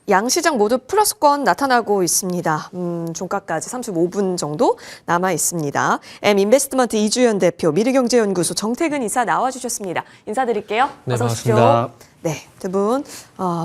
양 시장 모두 플러스권 나타나고 있습니다. 종가까지 35분 정도 남아 있습니다. M인베스트먼트 이주연 대표, 미르경제연구소 정태근 이사 나와주셨습니다. 인사드릴게요. 네, 어서 오십시오. 반갑습니다. 네, 두 분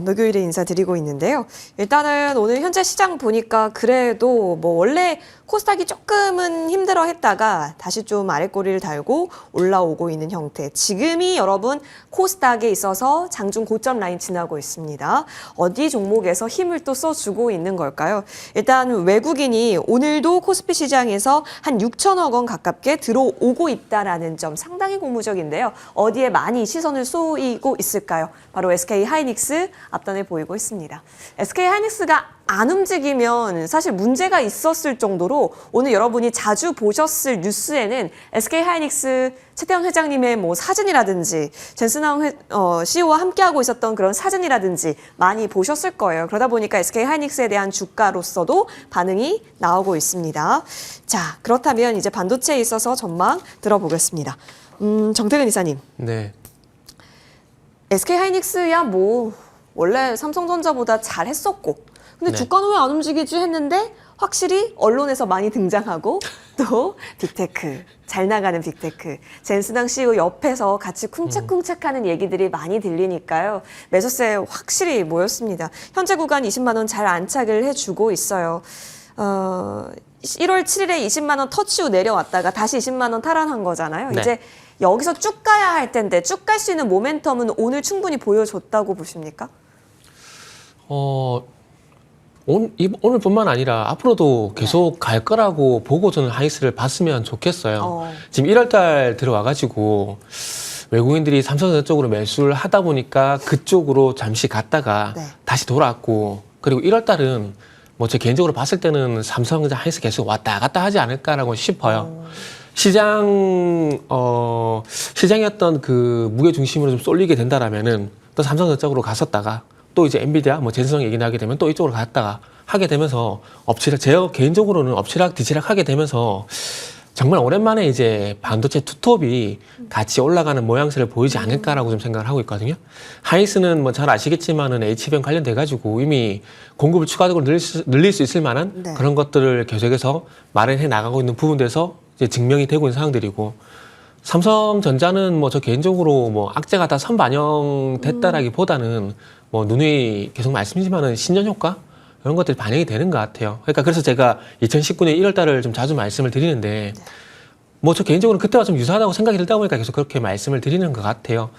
목요일에 인사드리고 있는데요. 일단은 오늘 현재 시장 보니까 그래도 뭐 원래 코스닥이 조금은 힘들어했다가 다시 좀 아랫꼬리를 달고 올라오고 있는 형태. 지금이 여러분 코스닥에 있어서 장중 고점 라인 지나고 있습니다. 어디 종목에서 힘을 또 써주고 있는 걸까요? 일단 외국인이 오늘도 코스피 시장에서 한 6천억 원 가깝게 들어오고 있다라는 점 상당히 고무적인데요. 어디에 많이 시선을 쏘이고 있을까요? 바로 SK 하이닉스 앞단에 보이고 있습니다. SK 하이닉스가 안 움직이면 사실 문제가 있었을 정도로 오늘 여러분이 자주 보셨을 뉴스에는 SK 하이닉스 최태원 회장님의 뭐 사진이라든지 젠슨왕 CEO와 함께하고 있었던 그런 사진이라든지 많이 보셨을 거예요. 그러다 보니까 SK 하이닉스에 대한 주가로서도 반응이 나오고 있습니다. 자, 그렇다면 이제 반도체에 있어서 전망 들어보겠습니다. 정태근 이사님. 네. SK 하이닉스야 뭐 원래 삼성전자보다 잘했었고 근데 네. 주가는 왜 안 움직이지 했는데 확실히 언론에서 많이 등장하고 또 빅테크, 잘 나가는 빅테크, 젠슨왕 CEO 옆에서 같이 쿵짝쿵짝하는 얘기들이 많이 들리니까요. 매수세 확실히 모였습니다. 현재 구간 20만 원 잘 안착을 해주고 있어요. 1월 7일에 20만 원 터치 후 내려왔다가 다시 20만 원 탈환한 거잖아요. 네. 이제 여기서 쭉 가야 할 텐데 쭉 갈 수 있는 모멘텀은 오늘 충분히 보여줬다고 보십니까? 오늘뿐만 아니라 앞으로도 계속 갈 거라고 보고 저는 하이닉스를 봤으면 좋겠어요. 지금 1월 달 들어와가지고 외국인들이 삼성전자 쪽으로 매수를 하다 보니까 그쪽으로 잠시 갔다가 네. 다시 돌아왔고 그리고 1월 달은 뭐 제 개인적으로 봤을 때는 삼성전자 하이닉스 계속 왔다 갔다 하지 않을까라고 싶어요. 시장의 어떤 그 무게 중심으로 좀 쏠리게 된다라면은 또 삼성전자 쪽으로 갔었다가 또 이제 엔비디아 뭐 젠슨왕 얘기 나게 되면 또 이쪽으로 갔다가 하게 되면서 제가 개인적으로는 엎치락 뒤치락 하게 되면서 정말 오랜만에 이제 반도체 투톱이 같이 올라가는 모양새를 보이지 않을까라고 좀 생각을 하고 있거든요. 하이닉스는 뭐 잘 아시겠지만은 HBM 관련돼 가지고 이미 공급을 추가적으로 늘릴 수 있을 만한 네. 그런 것들을 계속해서 마련해 나가고 있는 부분들에서 이제 증명이 되고 있는 상황들이고 삼성전자는 뭐 저 개인적으로 뭐 악재가 다 선반영됐다라기보다는 뭐 누누이 계속 말씀드리지만은 신년 효과 이런 것들이 반영이 되는 것 같아요. 그러니까 그래서 제가 2019년 1월 달을 좀 자주 말씀을 드리는데 뭐 저 개인적으로 그때와 좀 유사하다고 생각이 들다 보니까 계속 그렇게 말씀을 드리는 것 같아요.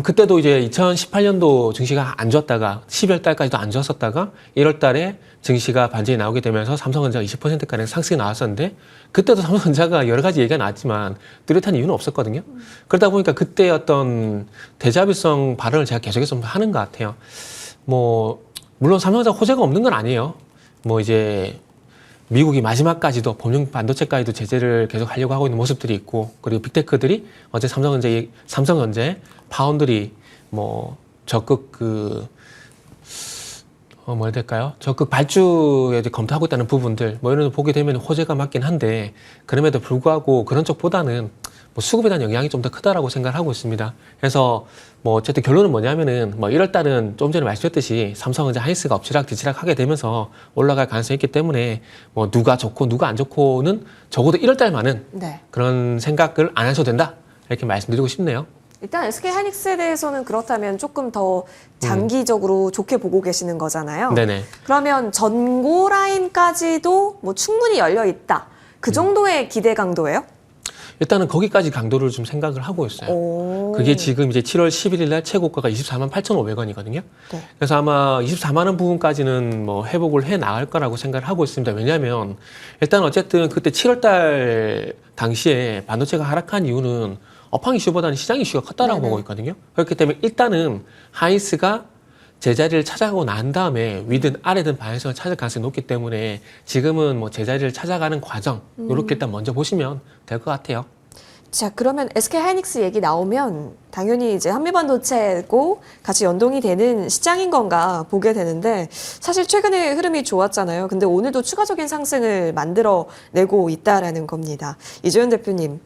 그때도 이제 2018년도 증시가 안 좋았다가 12월 달까지도 안 좋았었다가 1월 달에 증시가 반전이 나오게 되면서 삼성전자가 20%가량 상승이 나왔었는데 그때도 삼성전자가 여러 가지 얘기가 나왔지만 뚜렷한 이유는 없었거든요. 그러다 보니까 그때 어떤 데자뷰성 발언을 제가 계속해서 좀 하는 것 같아요. 뭐 물론 삼성전자 호재가 없는 건 아니에요. 뭐 이제 미국이 마지막까지도 범용 반도체까지도 제재를 계속 하려고 하고 있는 모습들이 있고 그리고 빅테크들이 어제 삼성전자의 파운드리 뭐 적극 뭐 해야 될까요? 적극 발주에 검토하고 있다는 부분들 뭐 이런 거 보게 되면 호재가 맞긴 한데 그럼에도 불구하고 그런 쪽보다는 뭐 수급에 대한 영향이 좀 더 크다라고 생각을 하고 있습니다. 그래서 뭐 어쨌든 결론은 뭐냐면은 뭐 1월 달은 좀 전에 말씀드렸듯이 삼성전자 하이닉스가 엎치락 뒤치락 하게 되면서 올라갈 가능성이 있기 때문에 뭐 누가 좋고 누가 안 좋고는 적어도 1월 달만은 네. 그런 생각을 안 하셔도 된다 이렇게 말씀드리고 싶네요. 일단 SK 하이닉스에 대해서는 그렇다면 조금 더 장기적으로 좋게 보고 계시는 거잖아요. 네네. 그러면 전고 라인까지도 뭐 충분히 열려 있다. 그 정도의 기대 강도예요? 일단은 거기까지 강도를 좀 생각을 하고 있어요. 오. 그게 지금 이제 7월 11일 날 최고가가 24만 8,500원이거든요. 네. 그래서 아마 24만 원 부분까지는 뭐 회복을 해 나갈 거라고 생각을 하고 있습니다. 왜냐하면 일단 어쨌든 그때 7월 달 당시에 반도체가 하락한 이유는 업황 이슈보다는 시장 이슈가 컸다라고 보고 있거든요. 그렇기 때문에 일단은 하이닉스가 제자리를 찾아가고 난 다음에 위든 아래든 방향성을 찾을 가능성이 높기 때문에 지금은 뭐 제자리를 찾아가는 과정 이렇게 일단 먼저 보시면 될 것 같아요. 자, 그러면 SK 하이닉스 얘기 나오면 당연히 이제 한미반도체고 같이 연동이 되는 시장인 건가 보게 되는데 사실 최근에 흐름이 좋았잖아요. 근데 오늘도 추가적인 상승을 만들어내고 있다라는 겁니다. 이주연 대표님,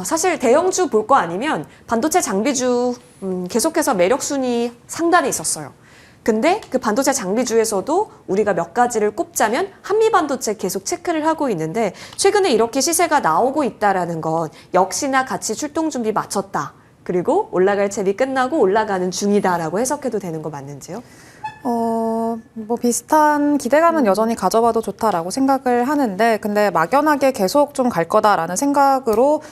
사실 대형주 볼 거 아니면 반도체 장비주 계속해서 매력 순위 상단에 있었어요. 근데 그 반도체 장비주에서도 우리가 몇 가지를 꼽자면 한미반도체 계속 체크를 하고 있는데 최근에 이렇게 시세가 나오고 있다라는 건 역시나 같이 출동 준비 마쳤다. 그리고 올라갈 채비 끝나고 올라가는 중이다라고 해석해도 되는 거 맞는지요? 뭐 비슷한 기대감은 여전히 가져봐도 좋다라고 생각을 하는데, 근데 막연하게 계속 좀 갈 거다라는 생각으로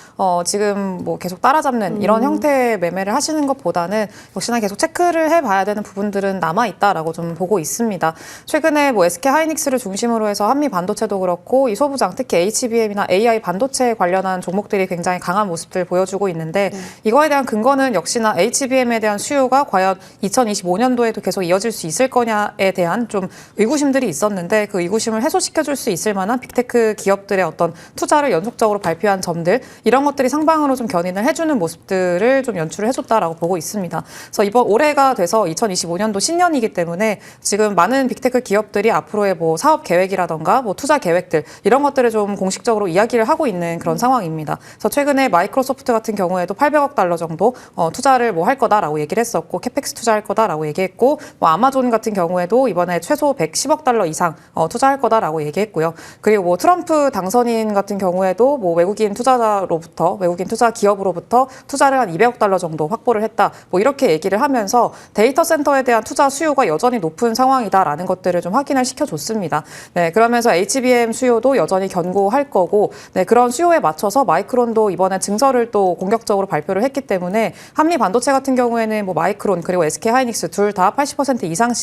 지금 뭐 계속 따라잡는 이런 형태의 매매를 하시는 것보다는 역시나 계속 체크를 해봐야 되는 부분들은 남아 있다라고 좀 보고 있습니다. 최근에 뭐 SK 하이닉스를 중심으로 해서 한미 반도체도 그렇고 이 소부장, 특히 HBM이나 AI 반도체 관련한 종목들이 굉장히 강한 모습들 보여주고 있는데, 이거에 대한 근거는 역시나 HBM에 대한 수요가 과연 2025년도에도 계속 이어질 수 있을 거냐에 대한 좀 의구심들이 있었는데, 그 의구심을 해소시켜줄 수 있을 만한 빅테크 기업들의 어떤 투자를 연속적으로 발표한 점들, 이런 것들이 상방으로 좀 견인을 해주는 모습들을 좀 연출을 해줬다라고 보고 있습니다. 그래서 이번 올해가 돼서 2025년도 신년이기 때문에 지금 많은 빅테크 기업들이 앞으로의 뭐 사업 계획이라던가 뭐 투자 계획들, 이런 것들을 좀 공식적으로 이야기를 하고 있는 그런 상황입니다. 그래서 최근에 마이크로소프트 같은 경우에도 800억 달러 정도 투자를 뭐 할 거다라고 얘기를 했었고, 캐펙스 투자할 거다라고 얘기했고, 뭐 아마존 같은 경우에도 이번에 최소 110억 달러 이상 투자할 거다라고 얘기했고요. 그리고 뭐 트럼프 당선인 같은 경우에도 뭐 외국인 투자 기업으로부터 투자를 한 200억 달러 정도 확보를 했다. 뭐 이렇게 얘기를 하면서 데이터 센터에 대한 투자 수요가 여전히 높은 상황이다라는 것들을 좀 확인을 시켜줬습니다. 네, 그러면서 HBM 수요도 여전히 견고할 거고, 네, 그런 수요에 맞춰서 마이크론도 이번에 증설을 또 공격적으로 발표를 했기 때문에 한미 반도체 같은 경우에는 뭐 마이크론 그리고 SK 하이닉스 둘 다 80% 이상씩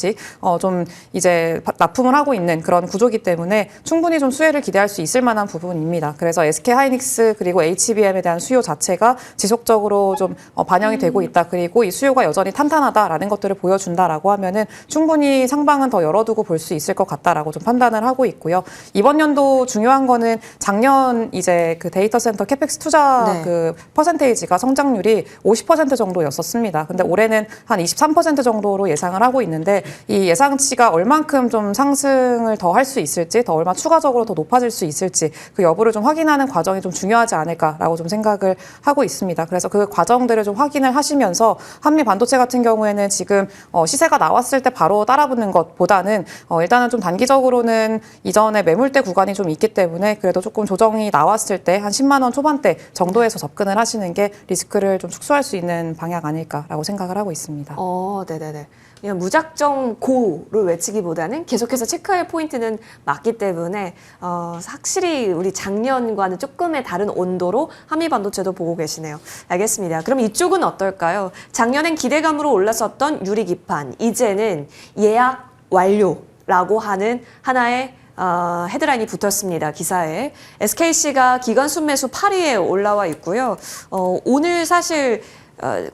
좀 이제 납품을 하고 있는 그런 구조기 때문에 충분히 좀 수혜를 기대할 수 있을 만한 부분입니다. 그래서 SK 하이닉스 그리고 HBM에 대한 수요 자체가 지속적으로 좀 반영이 되고 있다. 그리고 이 수요가 여전히 탄탄하다라는 것들을 보여준다라고 하면은 충분히 상방은 더 열어두고 볼 수 있을 것 같다라고 좀 판단을 하고 있고요. 이번 연도 중요한 거는 작년 이제 그 데이터 센터 캐펙스 투자 네. 그 퍼센테이지가 성장률이 50% 정도였었습니다. 근데 올해는 한 23% 정도로 예상을 하고 있는데, 이 예상치가 얼만큼 좀 상승을 더 할 수 있을지, 더 얼마 추가적으로 더 높아질 수 있을지 그 여부를 좀 확인하는 과정이 좀 중요하지 않을까라고 좀 생각을 하고 있습니다. 그래서 그 과정들을 좀 확인을 하시면서 한미 반도체 같은 경우에는 지금 시세가 나왔을 때 바로 따라붙는 것보다는 일단은 좀 단기적으로는 이전에 매물대 구간이 좀 있기 때문에 그래도 조금 조정이 나왔을 때 한 10만 원 초반대 정도에서 접근을 하시는 게 리스크를 좀 축소할 수 있는 방향 아닐까라고 생각을 하고 있습니다. 네네네. 그냥 무작정 고를 외치기보다는 계속해서 체크할 포인트는 맞기 때문에 확실히 우리 작년과는 조금의 다른 온도로 한미 반도체도 보고 계시네요. 알겠습니다. 그럼 이쪽은 어떨까요? 작년엔 기대감으로 올랐었던 유리기판, 이제는 예약 완료라고 하는 하나의 헤드라인이 붙었습니다. 기사에. SKC가 기관 순매수 8위에 올라와 있고요. 오늘 사실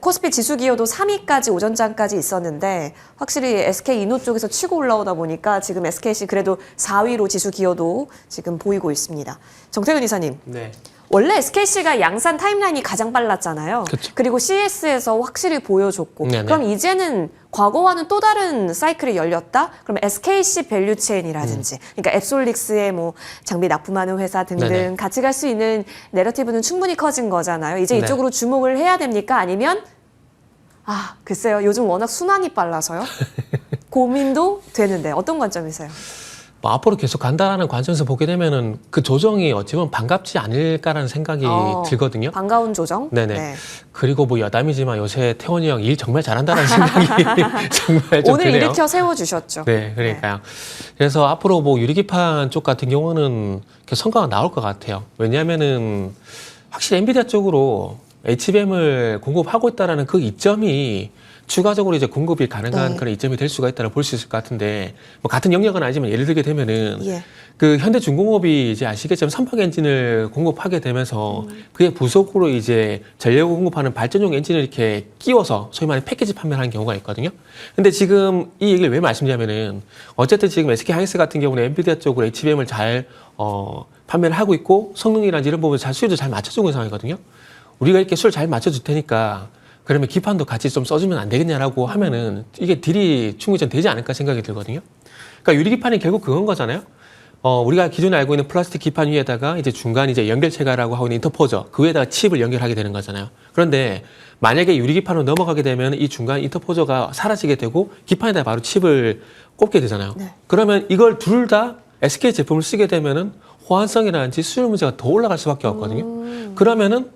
코스피 지수 기여도 3위까지 오전장까지 있었는데 확실히 SK 이노 쪽에서 치고 올라오다 보니까 지금 SKC 그래도 4위로 지수 기여도 지금 보이고 있습니다. 정태근 이사님. 네. 원래 SKC가 양산 타임라인이 가장 빨랐잖아요. 그쵸. 그리고 CS에서 확실히 보여줬고, 네네. 그럼 이제는 과거와는 또 다른 사이클이 열렸다? 그럼 SKC 밸류체인이라든지, 그러니까 앱솔릭스의 뭐 장비 납품하는 회사 등등 네네. 같이 갈 수 있는 내러티브는 충분히 커진 거잖아요. 이제 네. 이쪽으로 주목을 해야 됩니까? 아니면 글쎄요. 요즘 워낙 순환이 빨라서요. 고민도 되는데 어떤 관점이세요? 뭐 앞으로 계속 간다라는 관점에서 보게 되면은 그 조정이 어찌 보면 반갑지 않을까라는 생각이 들거든요. 반가운 조정? 네네. 네. 그리고 뭐 여담이지만 요새 태원이 형 일 정말 잘한다는 생각이 정말 좀 오늘 드네요. 일으켜 세워주셨죠. 네, 그러니까요. 그래서 앞으로 뭐 유리기판 쪽 같은 경우는 계속 성과가 나올 것 같아요. 왜냐하면은 확실히 엔비디아 쪽으로 HBM을 공급하고 있다라는 그 이점이 추가적으로 이제 공급이 가능한 네. 그런 이점이 될 수가 있다고 볼 수 있을 것 같은데, 뭐 같은 영역은 아니지만 예를 들게 되면은 예. 그 현대중공업이 이제 아시겠지만 선박 엔진을 공급하게 되면서 그의 부속으로 이제 전력을 공급하는 발전용 엔진을 이렇게 끼워서 소위 말하는 패키지 판매를 하는 경우가 있거든요. 근데 지금 이 얘기를 왜 말씀드리냐면은 어쨌든 지금 SK 하이닉스 같은 경우는 엔비디아 쪽으로 HBM을 잘 판매를 하고 있고 성능이라든지 이런 부분을 수요도 잘 맞춰주고 있는 상황이거든요. 우리가 이렇게 수를 잘 맞춰줄 테니까 그러면 기판도 같이 좀 써주면 안 되겠냐라고 하면은 이게 딜이 충분히 좀 되지 않을까 생각이 들거든요. 그러니까 유리기판이 결국 그건 거잖아요. 우리가 기존에 알고 있는 플라스틱 기판 위에다가 이제 중간 이제 연결체가라고 하고 있는 인터포저 그 위에다가 칩을 연결하게 되는 거잖아요. 그런데 만약에 유리 기판으로 넘어가게 되면 이 중간 인터포저가 사라지게 되고 기판에다 바로 칩을 꼽게 되잖아요. 네. 그러면 이걸 둘 다 SK 제품을 쓰게 되면은 호환성이라든지 수율 문제가 더 올라갈 수밖에 없거든요. 그러면은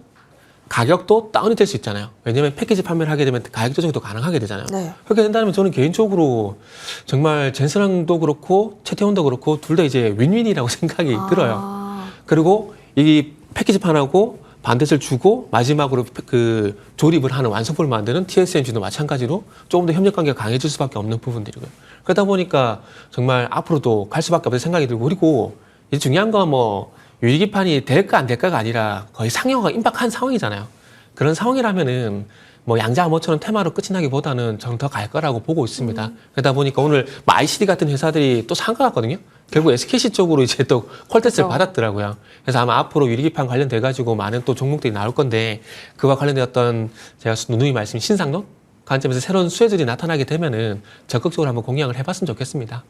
가격도 다운이 될 수 있잖아요. 왜냐하면 패키지 판매를 하게 되면 가격 조정도 가능하게 되잖아요. 네. 그렇게 된다면 저는 개인적으로 정말 젠스랑도 그렇고 채태원도 그렇고 둘 다 이제 윈윈이라고 생각이 들어요. 그리고 이 패키지판하고 반대를 주고 마지막으로 그 조립을 하는 완성품을 만드는 TSMC도 마찬가지로 조금 더 협력 관계가 강해질 수밖에 없는 부분들이고요. 그러다 보니까 정말 앞으로도 갈 수밖에 없다는 생각이 들고 그리고 이제 중요한 건 뭐 유리기판이 될까 안 될까가 아니라 거의 상용화가 임박한 상황이잖아요. 그런 상황이라면은 뭐 양자 모처럼 테마로 끝이 나기보다는 저는 더 갈 거라고 보고 있습니다. 그러다 보니까 오늘 뭐 ICD 같은 회사들이 또 산 것 같거든요. 결국 SKC 쪽으로 이제 또 퀄테스트를 받았더라고요. 그래서 아마 앞으로 유리기판 관련돼 가지고 많은 또 종목들이 나올 건데 그와 관련된 어떤 제가 누누이 말씀 신상론 관점에서 새로운 수혜들이 나타나게 되면은 적극적으로 한번 공략을 해봤으면 좋겠습니다.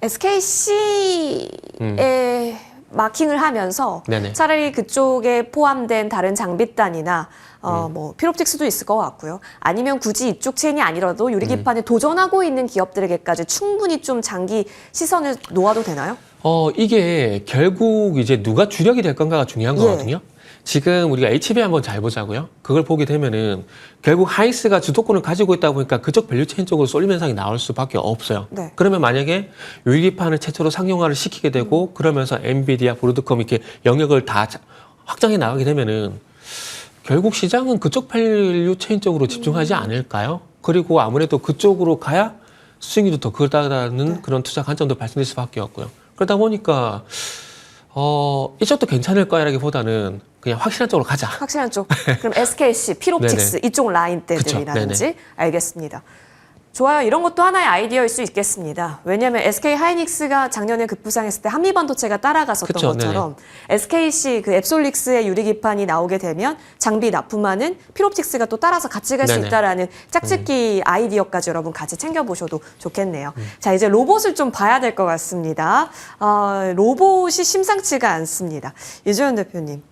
SKC에 마킹을 하면서 네네. 차라리 그쪽에 포함된 다른 장비단이나 뭐 피롭틱스도 있을 것 같고요. 아니면 굳이 이쪽 체인이 아니라도 유리기판에 도전하고 있는 기업들에게까지 충분히 좀 장기 시선을 놓아도 되나요? 이게 결국 이제 누가 주력이 될 건가가 중요한 거거든요. 지금 우리가 HB 한번 잘 보자고요. 그걸 보게 되면은 결국 하이스가 주도권을 가지고 있다 보니까 그쪽 밸류체인 쪽으로 쏠림 현상이 나올 수밖에 없어요. 네. 그러면 만약에 유리기판을 최초로 상용화를 시키게 되고 그러면서 엔비디아, 브로드컴 이렇게 영역을 다 확장해 나가게 되면은 결국 시장은 그쪽 밸류체인 쪽으로 집중하지 않을까요? 그리고 아무래도 그쪽으로 가야 수익률도 더 크다는 그런 투자 관점도 발생될 수밖에 없고요. 그러다 보니까 이쪽도 괜찮을 거야라기보다는 그냥 확실한 쪽으로 가자. 확실한 쪽. 그럼 SKC, 피롭틱스 네네. 이쪽 라인대들이라든지 그쵸, 알겠습니다. 좋아요. 이런 것도 하나의 아이디어일 수 있겠습니다. 왜냐하면 SK 하이닉스가 작년에 급부상했을 때 한미반도체가 따라갔었던 그쵸, 것처럼 SKC 그 앱솔릭스의 유리기판이 나오게 되면 장비 납품하는 피롭틱스가 또 따라서 같이 갈 수 네네. 있다라는 짝짓기 아이디어까지 여러분 같이 챙겨보셔도 좋겠네요. 자, 이제 로봇을 좀 봐야 될 것 같습니다. 로봇이 심상치가 않습니다. 이주연 대표님.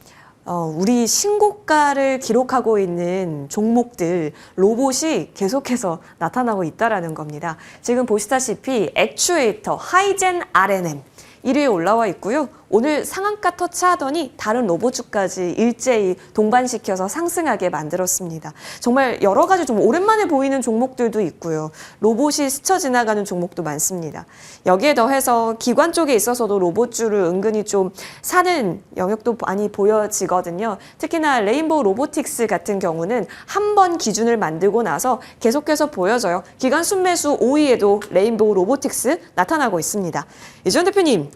우리 신고가를 기록하고 있는 종목들 로봇이 계속해서 나타나고 있다라는 겁니다. 지금 보시다시피 액추에이터 하이젠 RNM 1위에 올라와 있고요. 오늘 상한가 터치하더니 다른 로봇주까지 일제히 동반시켜서 상승하게 만들었습니다. 정말 여러 가지 좀 오랜만에 보이는 종목들도 있고요. 로봇이 스쳐 지나가는 종목도 많습니다. 여기에 더해서 기관 쪽에 있어서도 로봇주를 은근히 좀 사는 영역도 많이 보여지거든요. 특히나 레인보우 로보틱스 같은 경우는 한 번 기준을 만들고 나서 계속해서 보여져요. 기관 순매수 5위에도 레인보우 로보틱스 나타나고 있습니다. 이주연 대표님,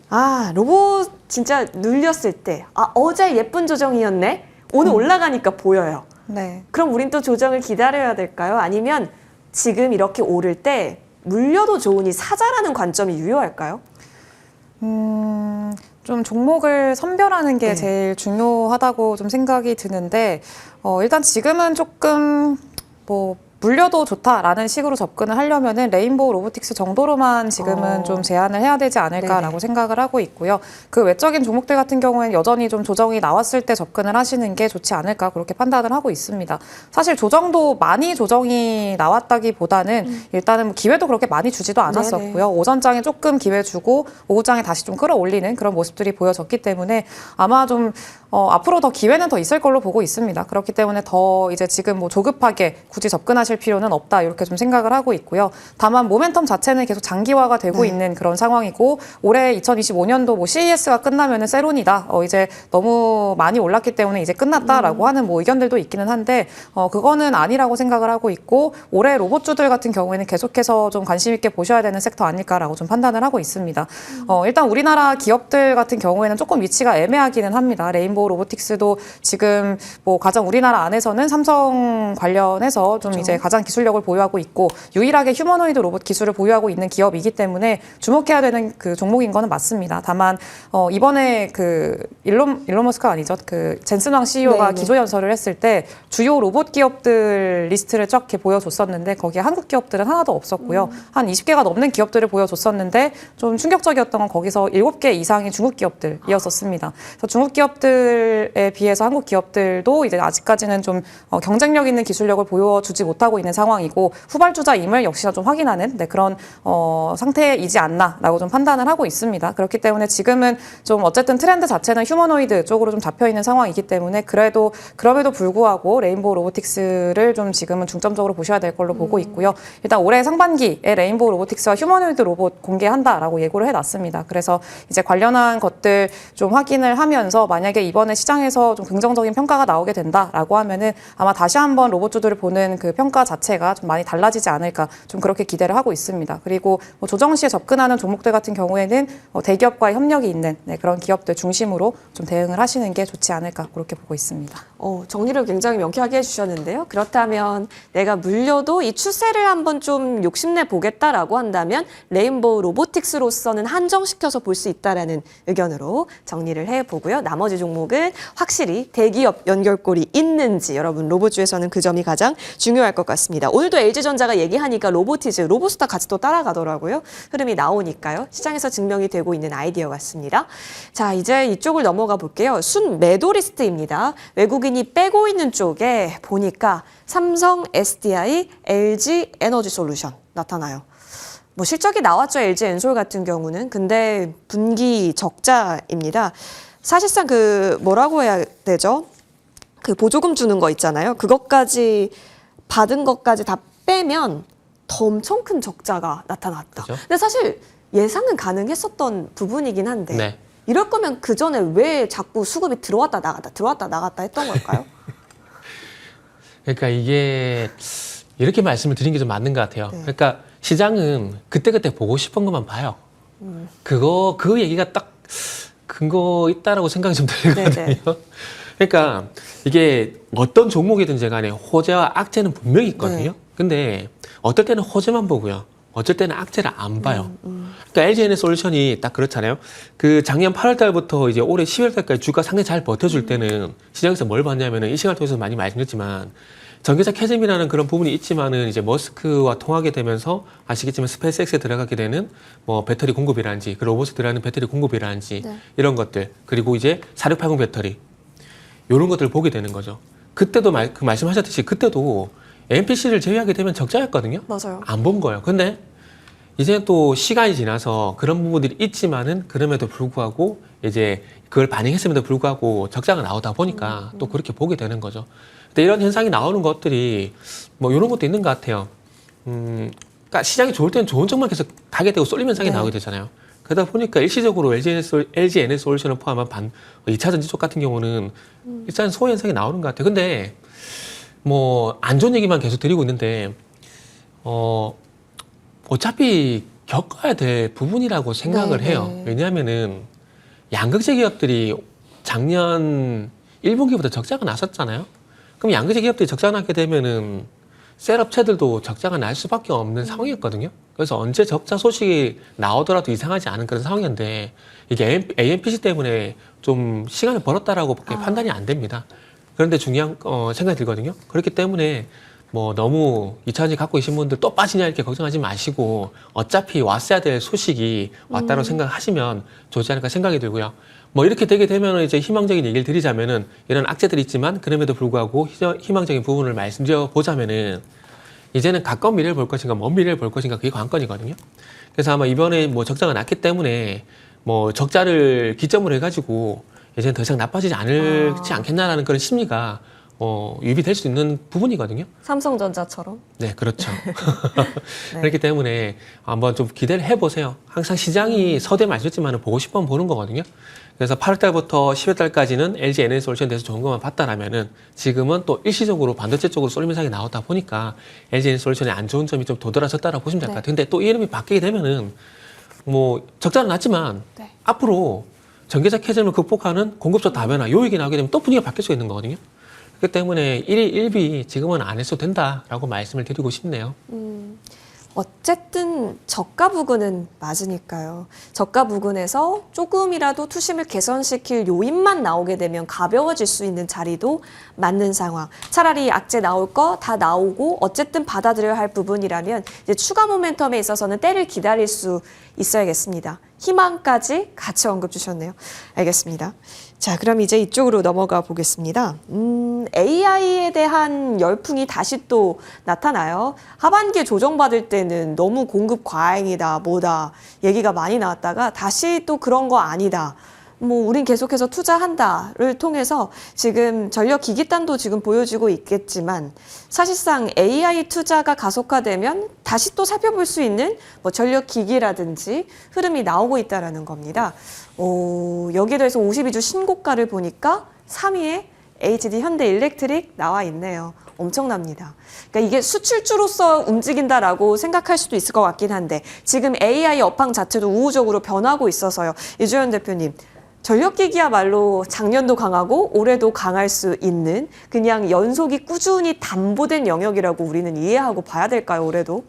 로봇 진짜 눌렸을 때 어제 예쁜 조정이었네? 오늘 올라가니까 보여요. 네. 그럼 우린 또 조정을 기다려야 될까요? 아니면 지금 이렇게 오를 때 물려도 좋으니 사자라는 관점이 유효할까요? 좀 종목을 선별하는 게 네. 제일 중요하다고 좀 생각이 드는데 일단 지금은 조금 뭐 물려도 좋다라는 식으로 접근을 하려면은 레인보우 로보틱스 정도로만 지금은 좀 제한을 해야 되지 않을까라고 네네. 생각을 하고 있고요. 그 외적인 종목들 같은 경우에는 여전히 좀 조정이 나왔을 때 접근을 하시는 게 좋지 않을까 그렇게 판단을 하고 있습니다. 사실 조정도 많이 조정이 나왔다기보다는 일단은 뭐 기회도 그렇게 많이 주지도 않았었고요. 네네. 오전장에 조금 기회 주고 오후장에 다시 좀 끌어올리는 그런 모습들이 보여졌기 때문에 아마 좀 앞으로 더 기회는 더 있을 걸로 보고 있습니다. 그렇기 때문에 더 이제 지금 뭐 조급하게 굳이 접근하실 필요는 없다 이렇게 좀 생각을 하고 있고요. 다만 모멘텀 자체는 계속 장기화가 되고 있는 그런 상황이고 올해 2025년도 뭐 CES가 끝나면은 세론이다. 이제 너무 많이 올랐기 때문에 이제 끝났다라고 하는 뭐 의견들도 있기는 한데 그거는 아니라고 생각을 하고 있고 올해 로봇주들 같은 경우에는 계속해서 좀 관심 있게 보셔야 되는 섹터 아닐까라고 좀 판단을 하고 있습니다. 일단 우리나라 기업들 같은 경우에는 조금 위치가 애매하기는 합니다. 레인보우 레인보우 로보틱스도 지금 뭐 가장 우리나라 안에서는 삼성 관련해서 좀 이제 가장 기술력을 보유하고 있고 유일하게 휴머노이드 로봇 기술을 보유하고 있는 기업이기 때문에 주목해야 되는 그 종목인 거는 맞습니다. 다만 이번에 그 일론 머스크가 아니죠. 그 젠슨 왕 CEO가 네네. 기조연설을 했을 때 주요 로봇 기업들 리스트를 쫙 이렇게 보여줬었는데 거기에 한국 기업들은 하나도 없었고요. 한 20개가 넘는 기업들을 보여줬었는데 좀 충격적이었던 건 거기서 7개 이상의 중국 기업들이었었습니다. 그래서 중국 기업들에 비해서 한국 기업들도 이제 아직까지는 좀 경쟁력 있는 기술력을 보여주지 못하고 있는 상황이고 후발주자임을 역시나 좀 확인하는 그런 상태이지 않나라고 좀 판단을 하고 있습니다. 그렇기 때문에 지금은 좀 어쨌든 트렌드 자체는 휴머노이드 쪽으로 좀 잡혀 있는 상황이기 때문에 그럼에도 불구하고 레인보우 로보틱스를 좀 지금은 중점적으로 보셔야 될 걸로 보고 있고요. 일단 올해 상반기에 레인보우 로보틱스와 휴머노이드 로봇 공개한다라고 예고를 해놨습니다. 그래서 이제 관련한 것들 좀 확인을 하면서 만약에 이번에 시장에서 좀 긍정적인 평가가 나오게 된다라고 하면은 아마 다시 한번 로봇주들을 보는 그 평가 자체가 좀 많이 달라지지 않을까 좀 그렇게 기대를 하고 있습니다. 그리고 뭐 조정 시에 접근하는 종목들 같은 경우에는 대기업과의 협력이 있는 그런 기업들 중심으로 좀 대응을 하시는 게 좋지 않을까 그렇게 보고 있습니다. 정리를 굉장히 명쾌하게 해주셨는데요. 그렇다면 내가 물려도 이 추세를 한번 좀 욕심내 보겠다라고 한다면 레인보우 로보틱스로서는 한정시켜서 볼 수 있다라는 의견으로 정리를 해보고요. 나머지 종목은 확실히 대기업 연결고리 있는지 여러분 로봇주에서는 그 점이 가장 중요할 것 같습니다. 오늘도 LG전자가 얘기하니까 로보티즈, 로보스타 같이 또 따라가더라고요. 흐름이 나오니까요. 시장에서 증명이 되고 있는 아이디어 같습니다. 자, 이제 이쪽을 넘어가 볼게요. 순 매도 리스트입니다. 외국인이 빼고 있는 쪽에 보니까 삼성, SDI, LG 에너지 솔루션 나타나요. 뭐 실적이 나왔죠. LG 엔솔 같은 경우는. 근데 분기 적자입니다. 사실상 그 뭐라고 해야 되죠? 그 보조금 주는 거 있잖아요. 그것까지 받은 것까지 다 빼면 더 엄청 큰 적자가 나타났다. 그죠? 근데 사실 예상은 가능했었던 부분이긴 한데 네. 이럴 거면 그 전에 왜 자꾸 수급이 들어왔다 나갔다 했던 걸까요? 그러니까 이게 이렇게 말씀을 드린 게 좀 맞는 것 같아요. 네. 그러니까 시장은 그때그때 보고 싶은 것만 봐요. 그 얘기가 딱 근거 있다라고 생각이 좀 들거든요. 네네. 그러니까 이게 어떤 종목이든지 간에 호재와 악재는 분명히 있거든요. 네. 근데 어떨 때는 호재만 보고요. 어쩔 때는 악재를 안 봐요. 그러니까 LG 솔루션이 딱 그렇잖아요. 그 작년 8월 달부터 이제 올해 10월 달까지 주가 상당히 잘 버텨줄 때는 시장에서 뭘 봤냐면은 이 시간을 통해서 많이 말씀드렸지만 전기차 캐즘이라는 그런 부분이 있지만은 이제 머스크와 통하게 되면서 아시겠지만 스페이스X에 들어가게 되는 뭐 배터리 공급이라든지 그 로봇에 들어가는 배터리 공급이라든지 네. 이런 이런 것들 그리고 이제 4680 배터리 이런 것들을 보게 되는 거죠. 그때도 그 말씀하셨듯이 그때도 NPC를 제외하게 되면 적자였거든요. 맞아요. 안 본 거예요. 근데 이제 또 시간이 지나서 그런 부분들이 있지만은 그럼에도 불구하고 이제 그걸 반영했음에도 불구하고 적자가 나오다 보니까 또 그렇게 보게 되는 거죠. 근데 이런 현상이 나오는 것들이 뭐 이런 것도 있는 것 같아요. 그러니까 시장이 좋을 때는 좋은 쪽만 계속 가게 되고 쏠림 현상이 네. 나오게 되잖아요. 그러다 보니까 일시적으로 LG 에너지 솔루션을 포함한 2차 전지 쪽 같은 경우는 일단 소호 현상이 나오는 것 같아요. 근데 뭐 안 좋은 얘기만 계속 드리고 있는데 어차피 겪어야 될 부분이라고 생각을 네, 해요. 네. 왜냐하면은 양극재 기업들이 작년 1분기부터 적자가 났었잖아요. 그럼 양극재 기업들이 적자가 나게 되면은 셀업체들도 적자가 날 수밖에 없는 상황이었거든요. 그래서 언제 적자 소식이 나오더라도 이상하지 않은 그런 상황이었는데 이게 AMPC 때문에 좀 시간을 벌었다라고 밖에 판단이 안 됩니다. 그런데 중요한 생각이 들거든요. 그렇기 때문에 뭐 너무 2차전지 갖고 계신 분들 또 빠지냐 이렇게 걱정하지 마시고 어차피 왔어야 될 소식이 왔다고 생각하시면 좋지 않을까 생각이 들고요. 뭐 이렇게 되게 되면 이제 희망적인 얘기를 드리자면은 이런 악재들이 있지만 그럼에도 불구하고 희망적인 부분을 말씀드려 보자면은 이제는 가까운 미래를 볼 것인가 먼 미래를 볼 것인가 그게 관건이거든요. 그래서 아마 이번에 뭐 적자가 났기 때문에 뭐 적자를 기점으로 해가지고 이제는 더 이상 나빠지지 않겠나라는 그런 심리가 유입이 수 있는 부분이거든요. 삼성전자처럼. 네, 그렇죠. 그렇기 때문에 한번 좀 기대를 해보세요. 항상 시장이 서두에 말씀드렸지만 보고 싶으면 보는 거거든요. 그래서 8월 달부터 10월 달까지는 LG 에너지 솔루션에 대해서 좋은 것만 봤다라면은 지금은 또 일시적으로 반도체 쪽으로 쏠림 현상이 나오다 보니까 LG 에너지 솔루션의 안 좋은 점이 좀 도드라졌다라고 보시면 될 것 같아요. 근데 또 이 이름이 바뀌게 되면은 뭐 적자는 났지만 네. 앞으로 전기차 캐즘을 극복하는 공급처 다변화 요 얘기 나오게 되면 또 분위기가 바뀔 수 있는 거거든요. 그렇기 때문에 1일 1비 지금은 안 해도 된다라고 말씀을 드리고 싶네요. 어쨌든 저가 부근은 맞으니까요. 저가 부근에서 조금이라도 투심을 개선시킬 요인만 나오게 되면 가벼워질 수 있는 자리도 맞는 상황. 차라리 악재 나올 거 다 나오고 어쨌든 받아들여야 할 부분이라면 이제 추가 모멘텀에 있어서는 때를 기다릴 수 있어야겠습니다. 희망까지 같이 언급 주셨네요. 알겠습니다. 자, 그럼 이제 이쪽으로 넘어가 보겠습니다. AI에 대한 열풍이 다시 또 나타나요. 하반기에 조정받을 때는 너무 공급 과잉이다, 뭐다 얘기가 많이 나왔다가 다시 또 그런 거 아니다. 뭐 우린 계속해서 투자한다를 통해서 지금 전력기기단도 지금 보여지고 있겠지만 사실상 AI 투자가 가속화되면 다시 또 살펴볼 수 있는 뭐 전력기기라든지 흐름이 나오고 있다는 겁니다. 여기에 대해서 52주 신고가를 보니까 3위에 HD 현대일렉트릭 나와 있네요. 엄청납니다. 그러니까 이게 수출주로서 움직인다라고 생각할 수도 있을 것 같긴 한데 지금 AI 업황 자체도 우호적으로 변하고 있어서요. 이주연 대표님. 전력기기야말로 작년도 강하고 올해도 강할 수 있는 그냥 연속이 꾸준히 담보된 영역이라고 우리는 이해하고 봐야 될까요, 올해도?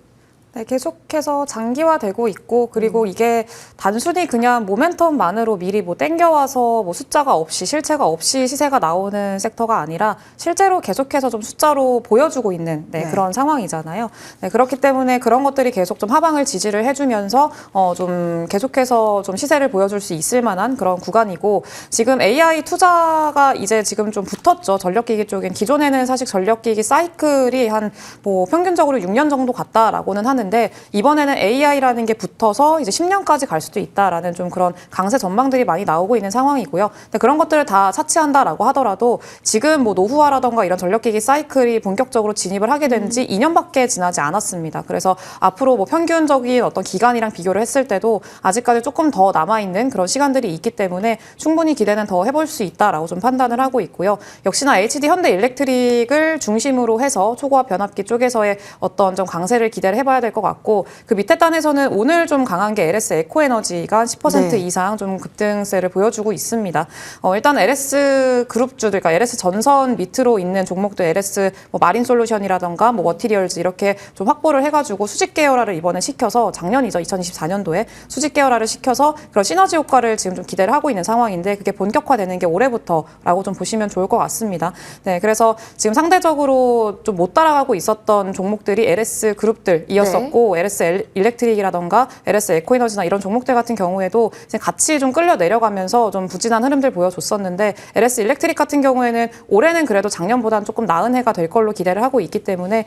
네, 계속해서 장기화되고 있고 그리고 이게 단순히 그냥 모멘텀만으로 미리 뭐 땡겨와서 뭐 숫자가 없이 실체가 없이 시세가 나오는 섹터가 아니라 실제로 계속해서 좀 숫자로 보여주고 있는 네. 그런 상황이잖아요. 네, 그렇기 때문에 그런 것들이 계속 좀 하방을 지지를 해주면서 좀 계속해서 좀 시세를 보여줄 수 있을 만한 그런 구간이고 지금 AI 투자가 이제 지금 좀 붙었죠. 전력기기 쪽엔 기존에는 사실 전력기기 사이클이 한 뭐 평균적으로 6년 정도 갔다라고는 하는데 이번에는 AI라는 게 붙어서 이제 10년까지 갈 수도 있다라는 좀 그런 강세 전망들이 많이 나오고 있는 상황이고요. 근데 그런 것들을 다 차치한다라고 하더라도 지금 뭐 노후화라던가 이런 전력기기 사이클이 본격적으로 진입을 하게 된 지 2년밖에 지나지 않았습니다. 그래서 앞으로 뭐 평균적인 어떤 기간이랑 비교를 했을 때도 아직까지 조금 더 남아있는 그런 시간들이 있기 때문에 충분히 기대는 더 해볼 수 있다라고 좀 판단을 하고 있고요. 역시나 HD 현대일렉트릭을 중심으로 해서 초고압 변압기 쪽에서의 어떤 좀 강세를 기대를 해봐야 될 것 같고 그 밑에 단에서는 오늘 좀 강한 게 LS 에코에너지가 10% 네. 이상 좀 급등세를 보여주고 있습니다. 일단 LS 그룹주들, 그러니까 LS 전선 밑으로 있는 종목들 LS 뭐 마린 솔루션이라던가 뭐 머티리얼즈 이렇게 좀 확보를 해가지고 수직 계열화를 이번에 시켜서 작년이죠 2024년도에 수직 계열화를 시켜서 그런 시너지 효과를 지금 좀 기대를 하고 있는 상황인데 그게 본격화되는 게 올해부터라고 좀 보시면 좋을 것 같습니다. 네, 그래서 지금 상대적으로 좀 못 따라가고 있었던 종목들이 LS 그룹들이었었고 LS 일렉트릭이라던가 LS 에코에너지나 이런 종목들 같은 경우에도 이제 같이 좀 끌려 내려가면서 좀 부진한 흐름들 보여줬었는데 LS 일렉트릭 같은 경우에는 올해는 그래도 작년보다는 조금 나은 해가 될 걸로 기대를 하고 있기 때문에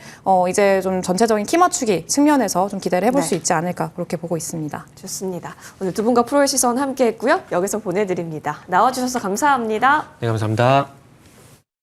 이제 좀 전체적인 키 맞추기 측면에서 좀 기대를 해볼 네. 수 있지 않을까 그렇게 보고 있습니다. 좋습니다. 오늘 두 분과 프로의 시선 함께 했고요. 여기서 보내드립니다. 나와주셔서 감사합니다. 네, 감사합니다.